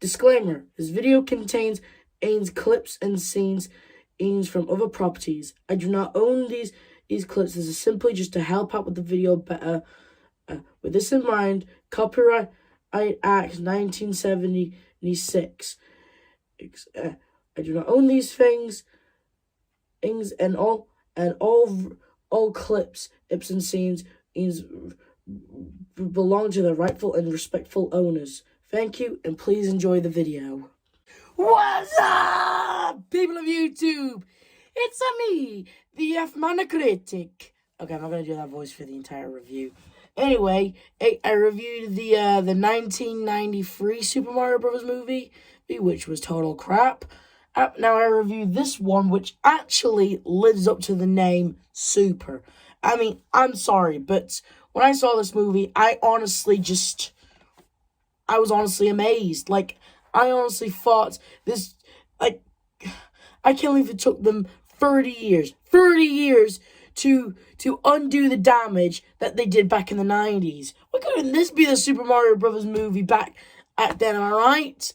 Disclaimer: this video contains clips and scenes from other properties. I do not own these clips. This is simply just to help out with the video better. With this in mind, Copyright Act 1976. I do not own these things and all clips and scenes belong to the rightful and respectful owners. Thank you, and please enjoy the video. What's up, people of YouTube? It's me, the F-Man Critic. Okay, I'm not going to do that voice for the entire review. Anyway, I reviewed the 1993 Super Mario Bros. Movie, which was total crap. Now I reviewed this one, which actually lives up to the name Super. I mean, I'm sorry, but when I saw this movie, I was honestly amazed. Like, I honestly thought this, like, I can't believe it took them 30 years to undo the damage that they did back in the 90s. Why couldn't this be the Super Mario Bros. Movie back then, am I right?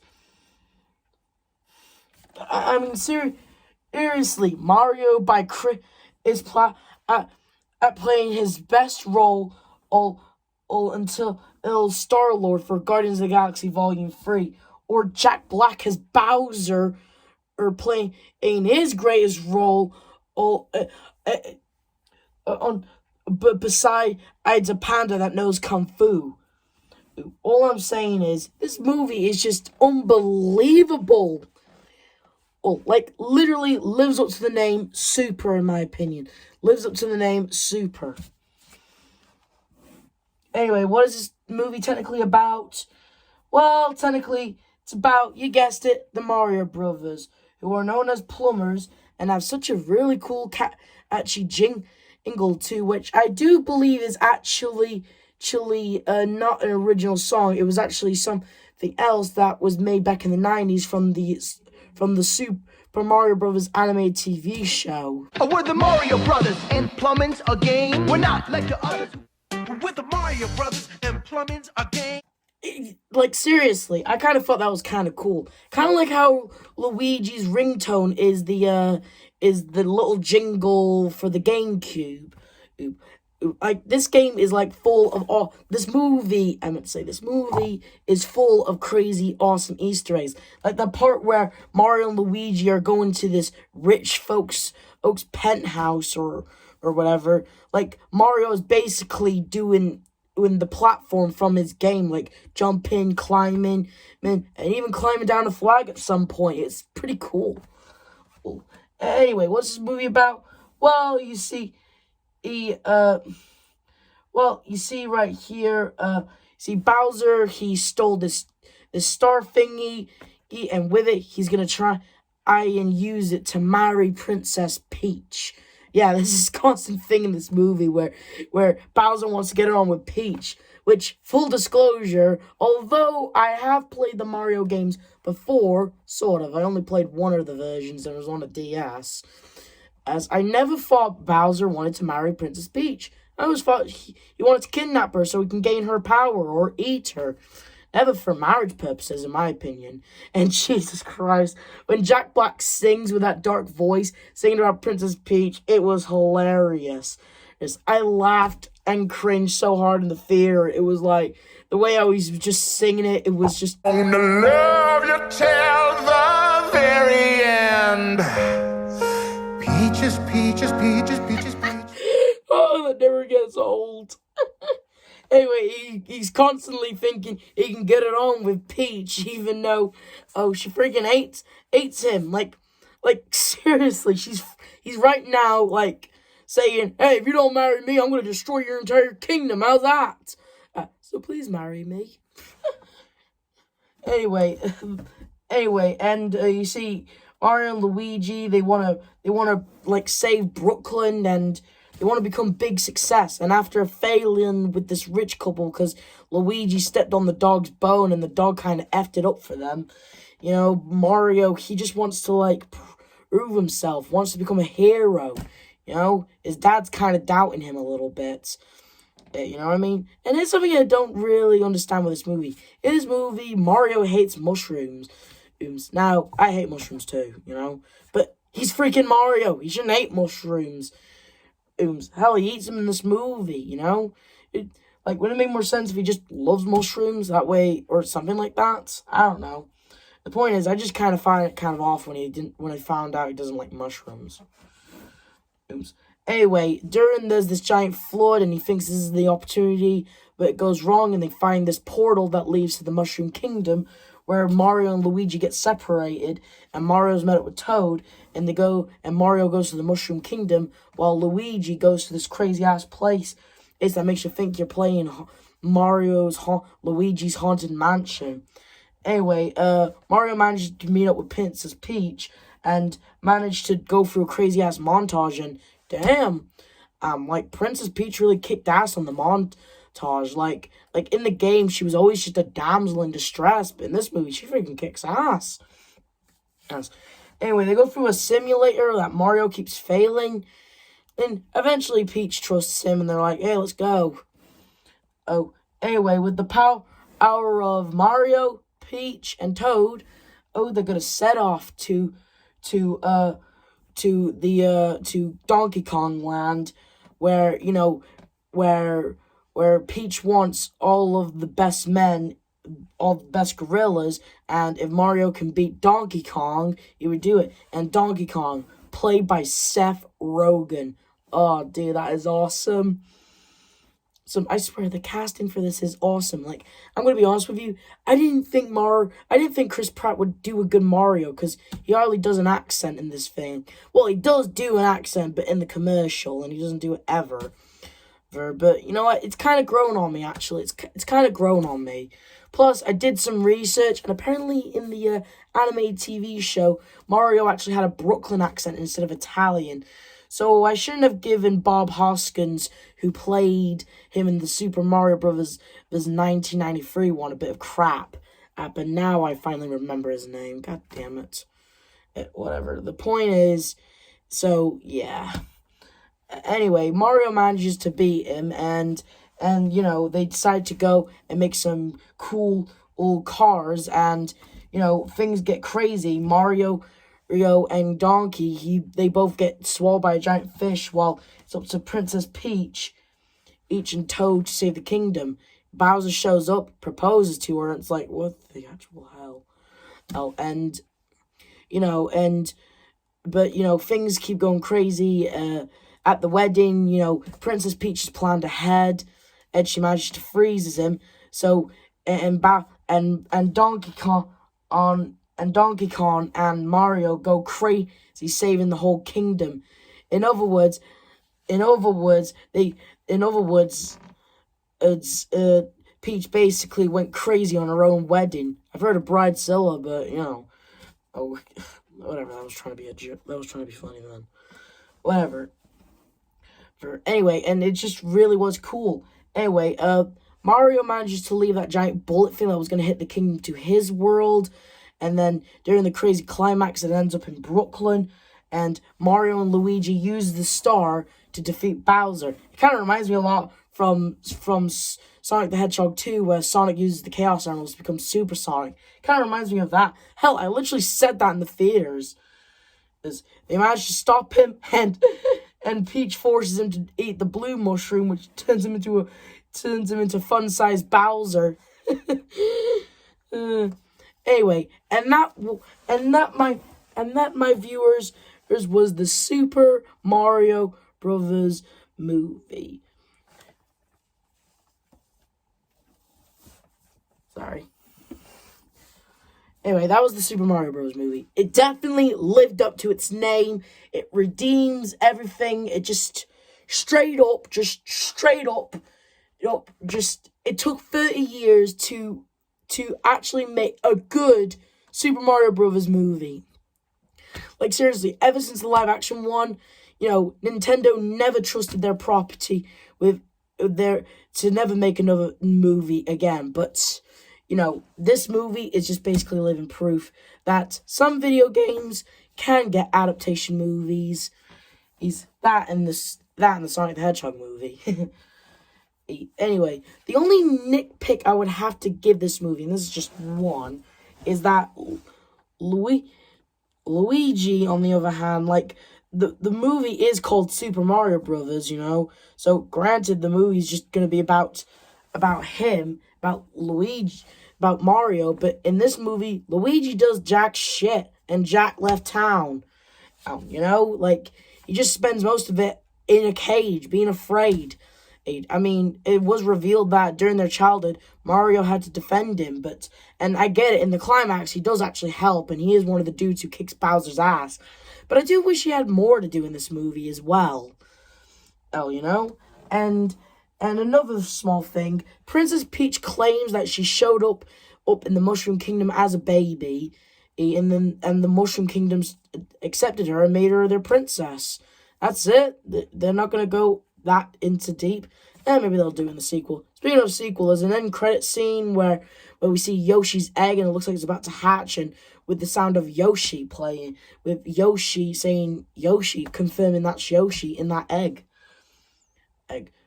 I mean, seriously, Mario by is playing his best role until Star-Lord for Guardians of the Galaxy Volume 3, or Jack Black as Bowser, or playing his greatest role besides a panda that knows Kung Fu. All I'm saying is, this movie is just unbelievable. Like, literally lives up to the name Super, in my opinion. Lives up to the name Super. Anyway, what is this movie technically about? Well, technically, it's about, you guessed it, the Mario Brothers, who are known as plumbers, and have such a really cool jingle too, which I do believe is actually not an original song. It was actually something else that was made back in the 90s from the Super Mario Bros. Animated TV show. We're the Mario Brothers, and plumbing's a game. We're not like the others. We're the Mario Brothers, and plumbing's a game. Like, seriously, I kind of thought that was kind of cool. Kind of like how Luigi's ringtone is the little jingle for the GameCube. Like, this game is, like, full of this movie is full of crazy, awesome Easter eggs. Like, the part where Mario and Luigi are going to this rich folks' penthouse or whatever. Like, Mario is basically doing the platform from his game, like, jumping, climbing, and even climbing down a flag at some point. It's pretty cool. Anyway, what's this movie about? Well, you see, right here, see Bowser, he stole this star thingy, and with it, he's gonna try and use it to marry Princess Peach. Yeah, this is a constant thing in this movie where Bowser wants to get it on with Peach, which, full disclosure, although I have played the Mario games before, sort of, I only played one of the versions, and it was on a DS, as I never thought Bowser wanted to marry Princess Peach. I always thought he wanted to kidnap her so he can gain her power or eat her. Never for marriage purposes, in my opinion. And Jesus Christ, when Jack Black sings with that dark voice, singing about Princess Peach, it was hilarious. I laughed and cringed so hard in the theater. It was like, the way I was just singing it, it was just... I'm gonna love you till the very end. Peaches, peaches, peaches, peaches, peaches. Oh, that never gets old. Anyway, he's constantly thinking he can get it on with Peach, even though, she freaking hates him. Like, seriously, he's right now, like, saying, hey, if you don't marry me, I'm going to destroy your entire kingdom. How's that? So please marry me. Anyway, and you see, Mario and Luigi, they wanna like save Brooklyn, and they want to become big success. And after failing with this rich couple, because Luigi stepped on the dog's bone and the dog kind of effed it up for them, you know, Mario, he just wants to, like, prove himself, wants to become a hero, you know? His dad's kind of doubting him a little bit. You know what I mean? And it's something I don't really understand with this movie. In this movie, Mario hates mushrooms. Now, I hate mushrooms too, you know? But he's freaking Mario. He shouldn't hate mushrooms. Hell, he eats them in this movie, you know? Like, wouldn't it make more sense if he just loves mushrooms that way, or something like that? I don't know. The point is, I just kind of find it kind of off when I found out he doesn't like mushrooms. Anyway, there's this giant flood, and he thinks this is the opportunity, but it goes wrong, and they find this portal that leads to the Mushroom Kingdom, where Mario and Luigi get separated, and Mario's met up with Toad, and Mario goes to the Mushroom Kingdom, while Luigi goes to this crazy-ass place. That makes you think you're playing Luigi's Haunted Mansion. Anyway, Mario managed to meet up with Princess Peach, and managed to go through a crazy-ass montage, and damn, like, Princess Peach really kicked ass on the montage. Like in the game, she was always just a damsel in distress, but in this movie, she freaking kicks ass. Yes. Anyway, they go through a simulator that Mario keeps failing, and eventually Peach trusts him, and they're like, hey, let's go. Oh, anyway, with the power of Mario, Peach, and Toad, they're gonna set off to Donkey Kong Land, where, you know, where Peach wants all of the best men, all the best gorillas, and if Mario can beat Donkey Kong, he would do it. And Donkey Kong, played by Seth Rogen. Oh, dude, that is awesome. So I swear, the casting for this is awesome. Like, I'm gonna be honest with you, I didn't think Chris Pratt would do a good Mario, because he hardly does an accent in this thing. Well, he does do an accent, but in the commercial, and he doesn't do it ever. But you know what? It's kind of grown on me, actually. It's kind of grown on me. Plus, I did some research, and apparently in the animated TV show, Mario actually had a Brooklyn accent instead of Italian. So I shouldn't have given Bob Hoskins, who played him in the Super Mario Bros. 1993 one, a bit of crap. But now I finally remember his name. God damn it. Whatever. The point is, so yeah. Anyway, Mario manages to beat him, and you know, they decide to go and make some cool old cars, and you know, things get crazy. Mario and Donkey, they both get swallowed by a giant fish, while it's up to Princess Peach and Toad to save the kingdom. Bowser shows up, proposes to her, and it's like, what the actual hell? But you know, things keep going crazy. At the wedding, you know, Princess Peach has planned ahead, and she manages to freeze him. So, and Donkey Kong and Mario go crazy, saving the whole kingdom. In other words, Peach basically went crazy on her own wedding. I've heard of Bridezilla, but you know, whatever. That was trying to be funny then. Whatever. Anyway, and it just really was cool. Anyway, Mario manages to leave that giant bullet thing that was going to hit the kingdom to his world, and then during the crazy climax, it ends up in Brooklyn, and Mario and Luigi use the star to defeat Bowser. It kind of reminds me a lot from Sonic the Hedgehog 2, where Sonic uses the Chaos Emeralds to become Super Sonic. It kind of reminds me of that. Hell, I literally said that in the theaters. They managed to stop him, and Peach forces him to eat the blue mushroom, which turns him into fun-sized Bowser. Anyway, and that my viewers was the Super Mario Brothers movie. Sorry. Anyway, that was the Super Mario Bros. Movie. It definitely lived up to its name. It redeems everything. It just straight up, it took 30 years to actually make a good Super Mario Bros. Movie. Like, seriously, ever since the live-action one, you know, Nintendo never trusted their property to never make another movie again, but you know, this movie is just basically living proof that some video games can get adaptation movies. That and the Sonic the Hedgehog movie. Anyway, the only nitpick I would have to give this movie, and this is just one, is that Luigi, on the other hand, like, the movie is called Super Mario Brothers, you know? So, granted, the movie's just gonna be about him, about Luigi, about Mario, but in this movie, Luigi does jack shit, and Jack left town. You know? Like, he just spends most of it in a cage, being afraid. I mean, it was revealed that during their childhood, Mario had to defend him, and I get it, in the climax, he does actually help, and he is one of the dudes who kicks Bowser's ass. But I do wish he had more to do in this movie as well. Oh, you know? And another small thing, Princess Peach claims that she showed up in the Mushroom Kingdom as a baby, and the Mushroom Kingdoms accepted her and made her their princess. That's it. They're not going to go that into deep. Maybe they'll do it in the sequel. Speaking of sequel, there's an end credit scene where we see Yoshi's egg and it looks like it's about to hatch, and with the sound of Yoshi playing, with Yoshi saying Yoshi, confirming that's Yoshi in that egg.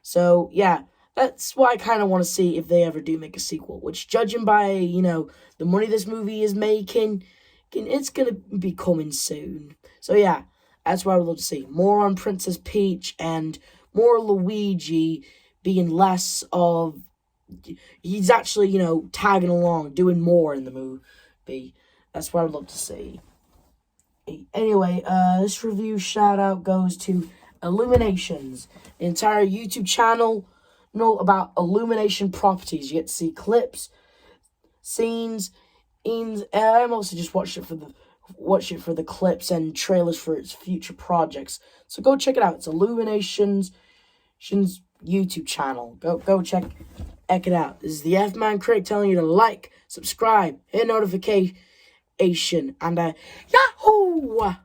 So yeah, that's why I kind of want to see if they ever do make a sequel, which, judging by, you know, the money this movie is making, it's gonna be coming soon. So yeah, that's what I would love to see. More on Princess Peach and more Luigi being less of... He's actually, you know, tagging along, doing more in the movie. That's what I would love to see. Anyway, this review shout-out goes to Illuminations, the entire YouTube channel about Illumination properties. You get to see clips, scenes, and I mostly just watch it for the clips and trailers for its future projects. So go check it out. It's Illuminations YouTube channel. Go check it out. This is the F-Man Critic telling you to like, subscribe, hit notification, and Yahoo!